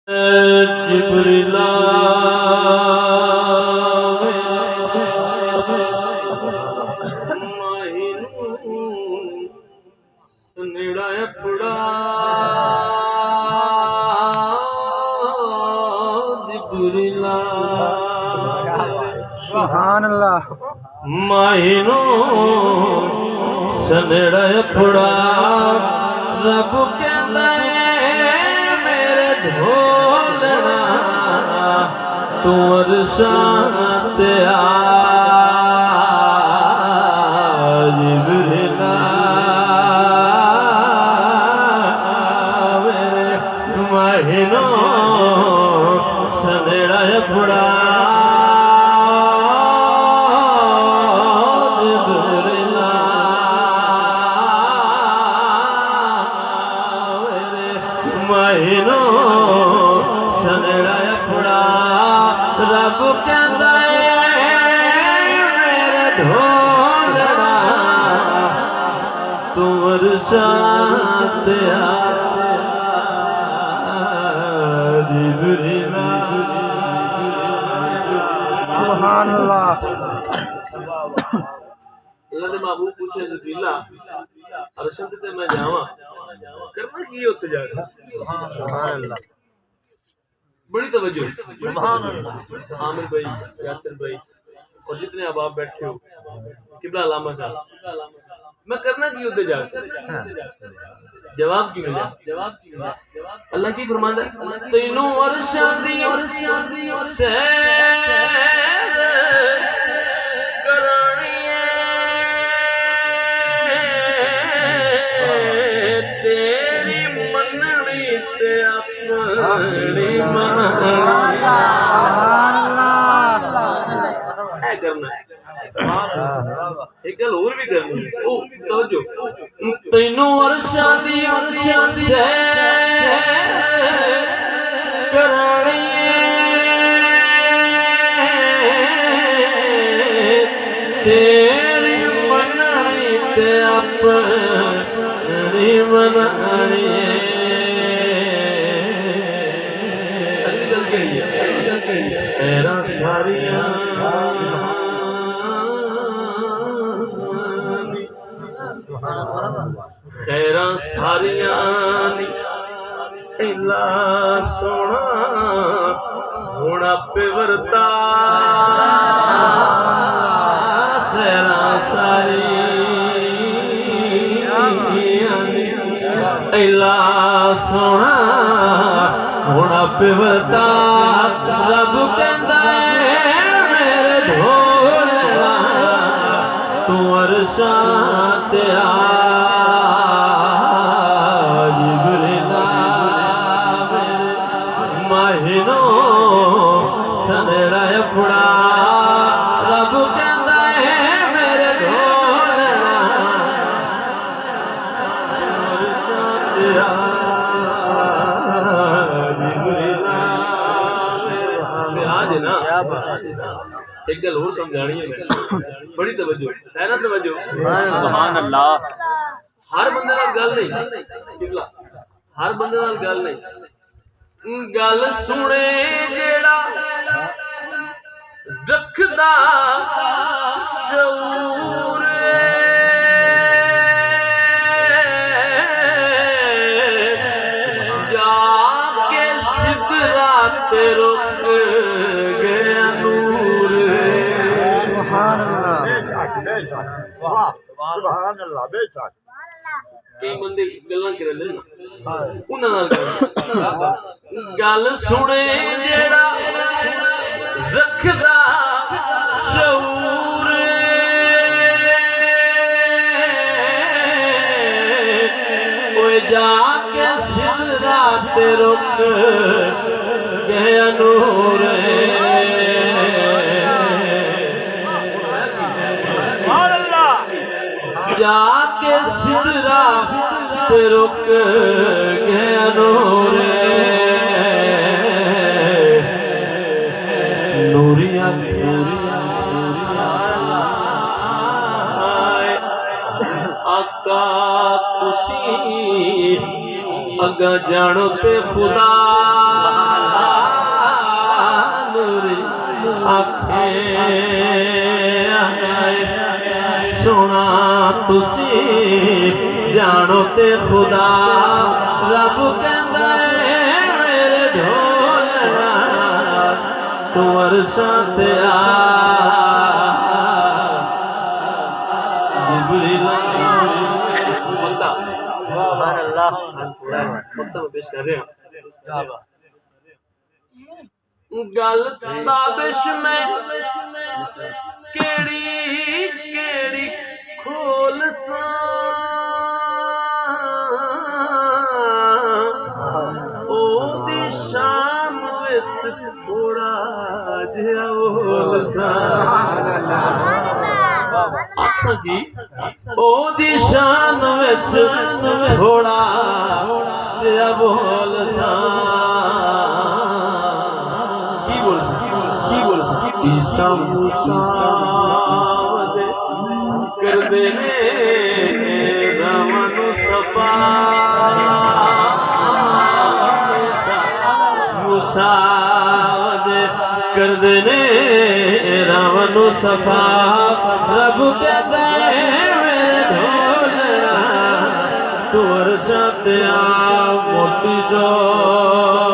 जिब्रीला सुनेड़ा पड़ा जिब्रीला सुभान अल्लाह माहिनो सनेड़ा पड़ा रब कहंदा मेरे ढोलना तू अरशां ते आ जिब्रीला मेरे माहिनो सनेड़ा पड़ा महीनो सनेड़ा फड़ा रब कहंदा मेरे ढोलना तू अरशां ते आ जिब्रीला सुभान अल्लाह। अल्लाह दे महबूब पूछे जिब्रीला अरशां ते मैं जावां करना की होते जाकर सुभान अल्लाह। बड़ी तवज्जो सुभान अल्लाह। आमिर भाई, यासिर भाई और जितने अब आप बैठे हो किबला लामा साहब, मैं करना की होते जाकर जवाब की मिला। अल्लाह की फरमांदा तैनू अरशां दी सैर करानी तेरी मननी ते अपनी करना एक गल और भी करनी तवज्जो तैनू अरशां दी सैर करानी तेरी मननी ते अपनी मननी सारिया खैरा सारिया इला सोना होना पे वरता खैरा सारी इला सोना होना पे वरता रब कहंदा मेरे ढोलना तू अरशां ते आ जिब्रीला मेरे माहिनो सनेड़ा फड़ा रब कहंदा मेरे ढोलना अरशां ते आ एक गल और समझानी है बड़ी तवज्जो है ना तवज्जो सुभान अल्लाह। हर बंदे नाल गल नहीं किबला हर बंदे नाल गल नहीं गल सुने जेड़ा रखदा शऊर जाके सिदरा ते रुक सुभान अल्लाह। बेशक कई बंदे गल्लां करदे ना उन्हां नाल गल सुने जेड़ा रखदा शऊर ओए जाके सिदरा ते रुक गया नूर जाके सिदरा ते रुक गया नूरे नूरिया आका तुसी अगा जानो ते खुदा तुसी जानो ते खुदा रब कहंदा है मेरे ढोलना तू अरशां ते आ जिब्रील सुभान अल्लाह मतलब पेश कर रहे हैं गल ताबिश में केड़ी केड़ी खोल सा ओदी शाम विच थोड़ा जिहा बोल सा आखा की ओदी शान विच थोड़ा जिहा बोल सा ईसा मूसा कर दे रावण सफा मूसा कर दे रावण सफा रब कहता है मेरे ढोलना तू अरशां ते आ मोटी जो